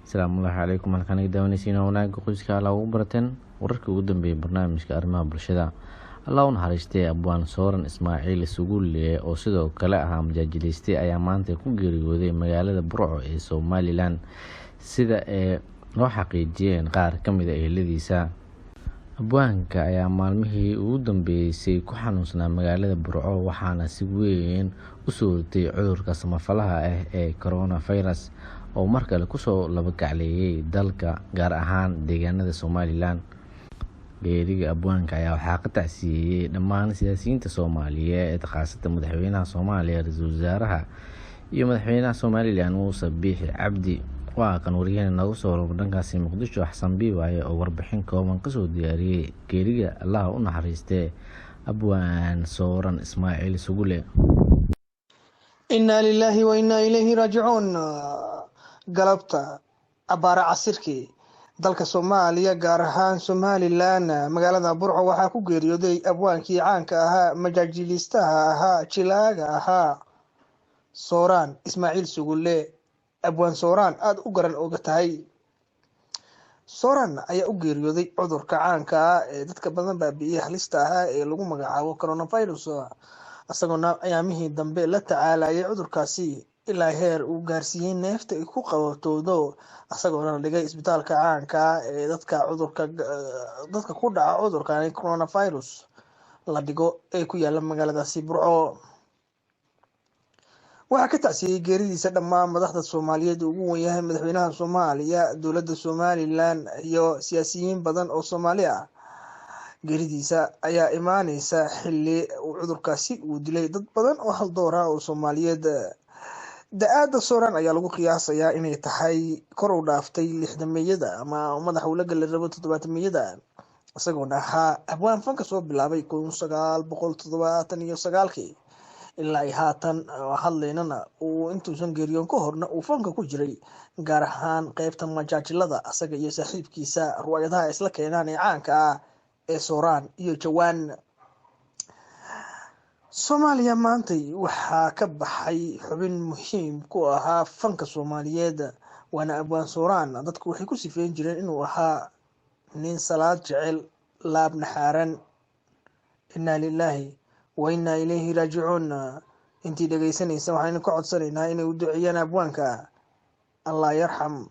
asalaamu calaykum halkaan ay daawanaysiin wanaagga qoyska alla ugu barateen wararka ugu dambeeyay barnaamijka arrimaha bulshada. alla u naxariistay abwaan sooran ismaaciil suguule oo sidoo kale ahaa majaajiliiste ayaa maanta ku geeriyooday magaalada burco ee somalilan sida loo xaqiijiyeen qaar ka mid a eheladiisa. abwaanka ayaa maalmihii ugu dambeysay ku xanuunsanaa magaalada burco waxaana si weyn u soo ritay cudurka samafalaha ah ee coronavirus oo mar kale kusoo labagacleeyay dalka gaar ahaan deegaanada somalilan. geeriga abwaanka ayaa waxaa ka tacsiyeeyey dhammaan siyaasiyiinta soomaaliyeed khaasatan madaxweynaha soomaaliya, ra-iisul wasaaraha iyo madaxweynaha somalilan muuse biixi cabdi. waa kan wariyahena noogu soo warama dhankaasi muqdisho xasan biiwaaye oo warbixin kooban kasoo diyaariyey geeriga allaha u naxariistee abwaan sooran ismaaciil suguule. inaa lilaahi wa inaa ilayhi raajicuun. galabta abaara casirkii dalka soomaaliya gaar ahaan somalilan magaalada burco waxaa ku geeriyooday abwaankii caanka ahaa, majaajiliistaha ahaa, jilaaga ahaa, sooran ismaaciil suguule. abwaan sooran aada u garan oga tahay. sooran ayaa u geeriyooday cudurka caanka ah ee dadka badan baabi'iyey halista ahaa ee lagu magacaabo coronavirus, isagoona ayaamihii dambe la tacaalayay cudurkaasi ilaa heer uu gaarsiiyey neefta ay ku qabatoodo, isagoona la dhigay isbitaalka caanka ah ee dadka ku dhaca cudurkan coronavirus la dhigo ee ku yaala magaaladaasi burco. waxaa ka tacsiyey geeridiisa dhammaan madaxda soomaaliyeed ugu wen yahay madaxweynaha soomaaliya, dowladda somalilan iyo siyaasiyiin badan oo soomaali ah. geeridiisa ayaa imaaneysa xili uu cudurkaasi uu dilay dad badan oo haldoor ah oo soomaaliyeed. da-aada sooran ayaa lagu qiyaasayaa inay tahay kor u dhaaftay 60-meyada ama madaxa uu la gali rabo 70-meyada, isagoona ahaa abwaan fanka soo bilaabay 1979 ilaa ay haatan hadlaynana uu intuusan geeriyoon ka horna uu fanka ku jiray, gaar ahaan qeybta majaajilada isaga iyo saaxiibkiisa ruwaayadaha isla keenaan ee caanka ah ee sooran iyo jawaan. soomaaliya maantay waxaa ka baxay xubin muhiim ku ahaa fanka soomaaliyeed, waana abwaan sooran. dadku waxay ku sifeyn jireen inuu ahaa nin salaad jecel, laab naxaaran. inaa lilaahi wa inaa ilayhi raajicuun. intii dhegaysanaysa waxaynu ka codsanaynaa inay u duceeyaan abwaanka. allah yarxam